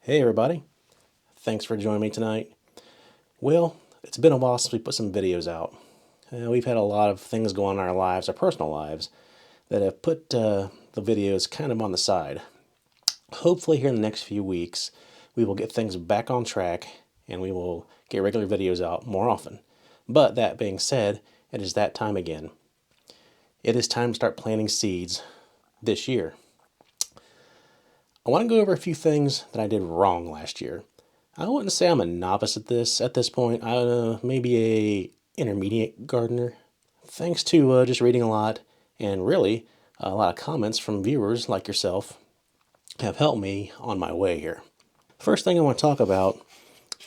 Hey everybody, thanks for joining me tonight. Well, it's been a while since we put some videos out. We've had a lot of things going on in our lives, our personal lives, that have put the videos kind of on the side. Hopefully here in the next few weeks, we will get things back on track and we will get regular videos out more often. But that being said, it is that time again. It is time to start planting seeds this year. I want to go over a few things that I did wrong last year. I wouldn't say I'm a novice at this point. I'm maybe a intermediate gardener. Thanks to just reading a lot and really a lot of comments from viewers like yourself have helped me on my way here. First thing I want to talk about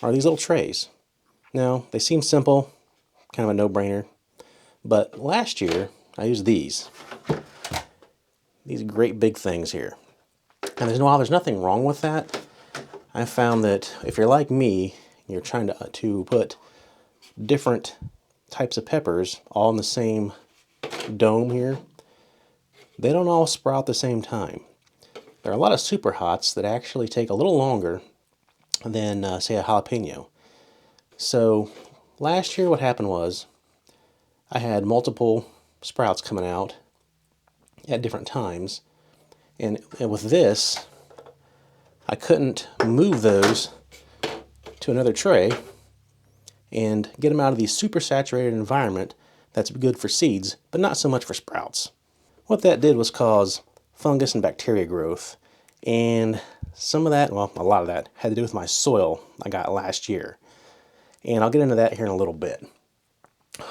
are these little trays. Now, they seem simple, kind of a no-brainer, but last year I used these great big things here. And while there's nothing wrong with that, I found that if you're like me, you're trying to put different types of peppers all in the same dome here, they don't all sprout at the same time. There are a lot of super hots that actually take a little longer than, say, a jalapeno. So last year what happened was I had multiple sprouts coming out at different times, and with this, I couldn't move those to another tray and get them out of the super saturated environment that's good for seeds, but not so much for sprouts. What that did was cause fungus and bacteria growth, and some of that, well, a lot of that, had to do with my soil I got last year. And I'll get into that here in a little bit.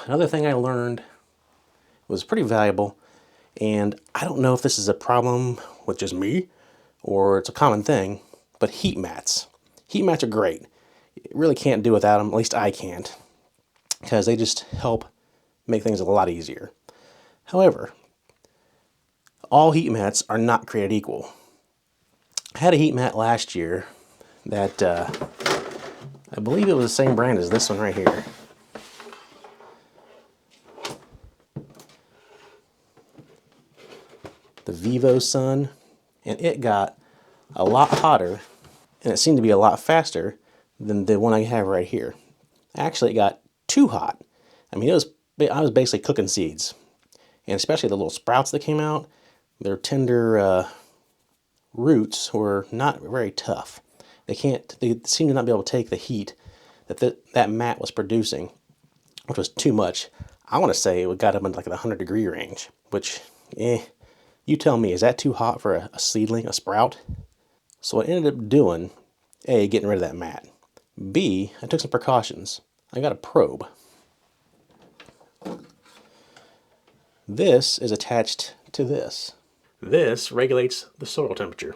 Another thing I learned was pretty valuable, and I don't know if this is a problem with just me or it's a common thing, but heat mats. Heat mats are great. You really can't do without them, at least I can't, because they just help make things a lot easier. However, all heat mats are not created equal. I had a heat mat last year that I believe it was the same brand as this one right here. The Vivo Sun, and it got a lot hotter and it seemed to be a lot faster than the one I have right here. Actually, it got too hot. I mean, I was basically cooking seeds, and especially the little sprouts that came out, their tender roots were not very tough. They seem to not be able to take the heat that mat was producing, which was too much. I want to say it got up into like the 100-degree range, which, you tell me, is that too hot for a seedling, a sprout? So I ended up doing, A, getting rid of that mat. B, I took some precautions. I got a probe. This is attached to this. This regulates the soil temperature.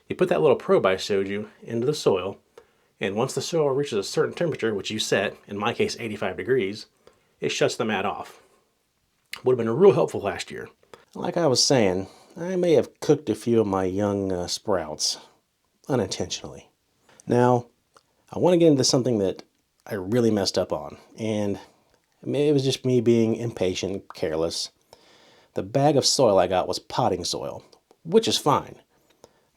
You put that little probe I showed you into the soil, and once the soil reaches a certain temperature, which you set, in my case 85 degrees, it shuts the mat off. Would have been real helpful last year. Like I was saying, I may have cooked a few of my young sprouts unintentionally. Now, I want to get into something that I really messed up on, and it was just me being impatient, careless. The bag of soil I got was potting soil, which is fine.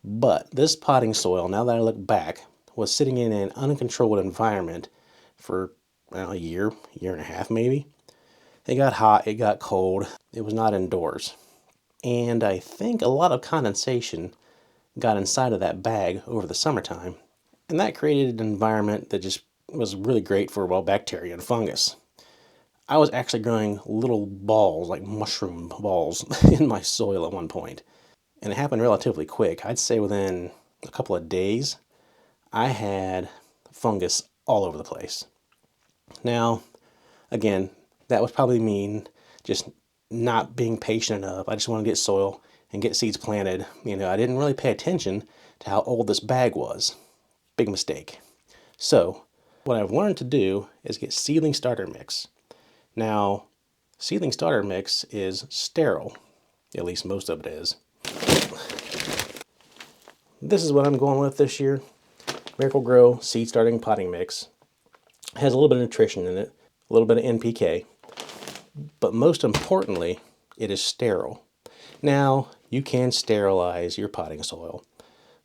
But this potting soil, now that I look back, was sitting in an uncontrolled environment for a year and a half maybe. It got hot, it got cold, it was not indoors. And I think a lot of condensation got inside of that bag over the summertime, and that created an environment that just was really great for, well, bacteria and fungus. I was actually growing little balls, like mushroom balls, in my soil at one point. And it happened relatively quick. I'd say within a couple of days, I had fungus all over the place. Now, again, that would probably mean just not being patient enough. I just wanted to get soil and get seeds planted. I didn't really pay attention to how old this bag was. Big mistake. So, what I've learned to do is get seedling starter mix. Now, seedling starter mix is sterile. At least most of it is. This is what I'm going with this year. Miracle-Gro Seed Starting Potting Mix. It has a little bit of nutrition in it, a little bit of NPK, but most importantly, it is sterile. Now, you can sterilize your potting soil,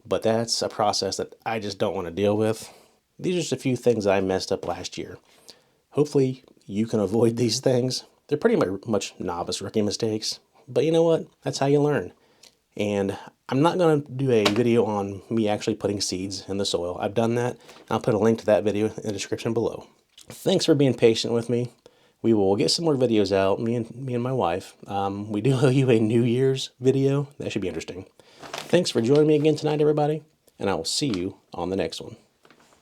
but that's a process that I just don't want to deal with. These are just a few things that I messed up last year. Hopefully you can avoid these things. They're pretty much novice rookie mistakes, but you know what? That's how you learn. And I'm not going to do a video on me actually putting seeds in the soil. I've done that. I'll put a link to that video in the description below. Thanks for being patient with me. We will get some more videos out, me and my wife. We do owe you a New Year's video. That should be interesting. Thanks for joining me again tonight, everybody, and I will see you on the next one.